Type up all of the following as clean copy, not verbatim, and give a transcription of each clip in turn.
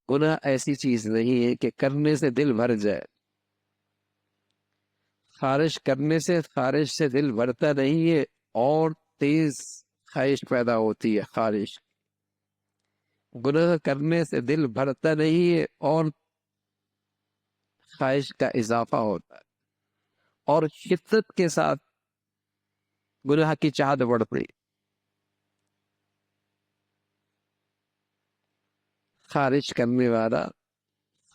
گناہ ایسی چیز نہیں ہے کہ کرنے سے دل بھر جائے. خارش سے دل بھرتا نہیں ہے، اور تیز خواہش پیدا ہوتی ہے. خارش گناہ کرنے سے دل بھرتا نہیں ہے، اور خواہش کا اضافہ ہوتا ہے، اور شدت کے ساتھ گناہ کی چاہت بڑھتی. خارش کرنے والا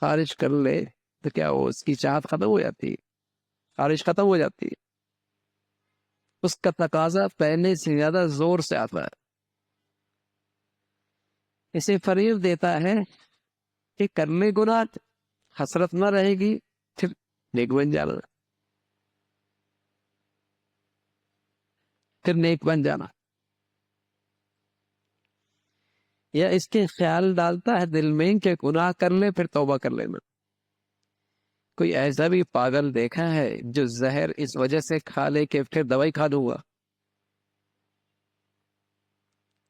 خارش کر لے تو کیا ہو، اس کی چاہت ختم ہو جاتی ہے، خارش ختم ہو جاتی ہے، اس کا تقاضا پہلے سے زیادہ زور سے آتا ہے. اسے فریب دیتا ہے کہ کرنے گناہ حسرت نہ رہے گی، پھر نیک بن جانا، پھر نیک بن جانا. یا اس کے خیال ڈالتا ہے دل میں کہ گناہ کر لے پھر توبہ کر لینا. کوئی ایسا بھی پاگل دیکھا ہے جو زہر اس وجہ سے کھا لے کہ پھر دوائی کھا لوں گا؟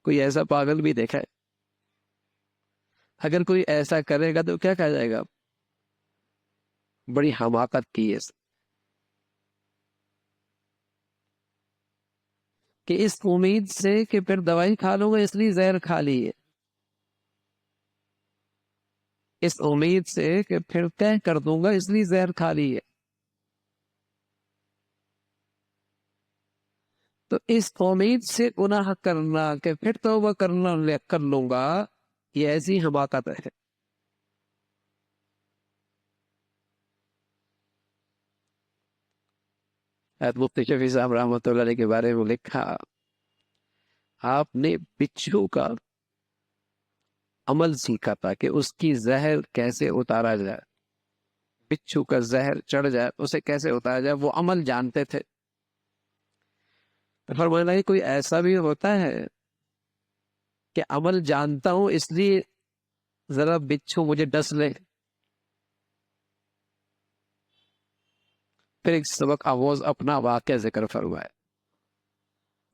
کوئی ایسا پاگل بھی دیکھا ہے؟ اگر کوئی ایسا کرے گا تو کیا کہا جائے گا؟ بڑی حماقت کی ہے کہ اس امید سے کہ پھر دوائی کھا لوں گا اس لیے زہر کھا لی ہے، اس امید سے کہ پھر طے کر دوں گا اس لیے زہر کھا لی ہے. تو اس امید سے گناہ کرنا کہ پھر توبہ کر لوں گا، یہ ایسی حماقت ہے. مفتی شفیع صاحب رحمۃ اللہ علیہ کے بارے میں لکھا، آپ نے بچھو کا عمل سیکھا تھا کہ اس کی زہر کیسے اتارا جائے، بچھو کا زہر چڑھ جائے اسے کیسے اتارا جائے، وہ عمل جانتے تھے. فرمایا کہ کوئی ایسا بھی ہوتا ہے کہ عمل جانتا ہوں اس لیے ذرا بچھو مجھے ڈس لے. پھر ایک سبق آموز اپنا واقعہ ذکر فرمایا.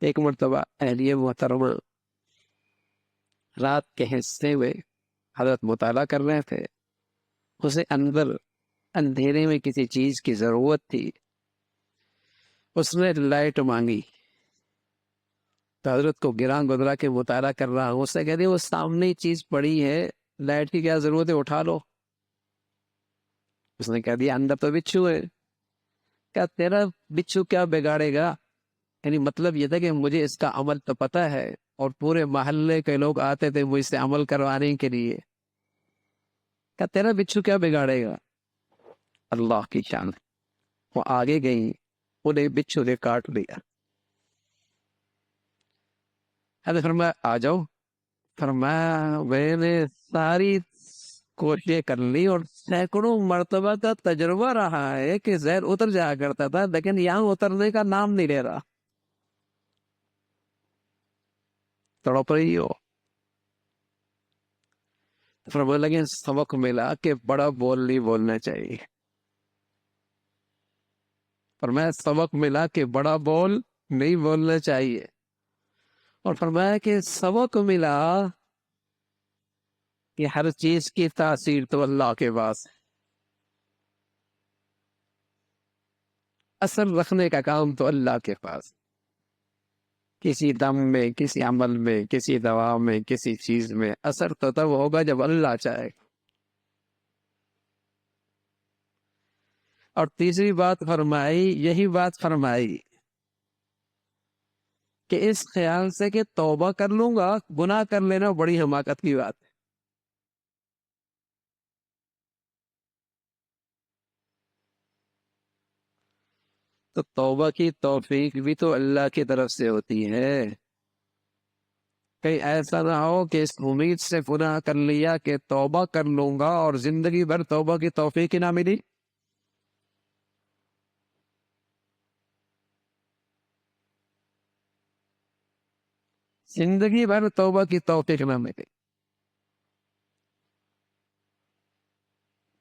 ایک مرتبہ اہلیہ محترمہ رات کے حصے میں حضرت مطالعہ کر رہے تھے، اسے اندر اندھیرے میں کسی چیز کی ضرورت تھی، اس نے لائٹ مانگی. تو حضرت کو گراں گدرا کے مطالعہ کر رہا ہوں، اس سے کہتے وہ سامنے چیز پڑی ہے، لائٹ کی کیا ضرورت ہے، اٹھا لو. اس نے کہہ دیا اندر تو بچھو ہے. کیا تیرا بچھو کیا بگاڑے گا؟ یعنی مطلب یہ تھا کہ مجھے اس کا عمل تو پتا ہے، اور پورے محلے کے لوگ آتے تھے مجھ سے عمل کروانے کے لیے. کیا تیرا بچھو کیا بگاڑے گا؟ اللہ کی شان. وہ آگے گئی، انہیں بچھو نے کاٹ لیا. فرمایا آ جاؤ. فرمایا میں نے ساری کوششیں کر لی اور سینکڑوں مرتبہ کا تجربہ رہا ہے کہ زہر اتر جایا کرتا تھا، لیکن یہاں اترنے کا نام نہیں لے رہا. تڑپ رہی ہو. فرمانے لگے سبق ملا کہ بڑا بول نہیں بولنا چاہیے. فرمایا سبق ملا کہ بڑا بول نہیں بولنا چاہیے. اور فرمایا کہ سبق ملا کہ ہر چیز کی تاثیر تو اللہ کے پاس ہے، اثر رکھنے کا کام تو اللہ کے پاس. کسی دم میں، کسی عمل میں، کسی دوا میں، کسی چیز میں اثر تو تب ہوگا جب اللہ چاہے. اور تیسری بات فرمائی، یہی بات فرمائی کہ اس خیال سے کہ توبہ کر لوں گا، گناہ کر لینا بڑی حماقت کی بات ہے. تو توبہ کی توفیق بھی تو اللہ کی طرف سے ہوتی ہے. کہیں ایسا نہ ہو کہ اس امید سے گناہ کر لیا کہ توبہ کر لوں گا اور زندگی بھر توبہ کی توفیق ہی نہ ملی. زندگی بھر توبہ کی توفیق نہ ملی.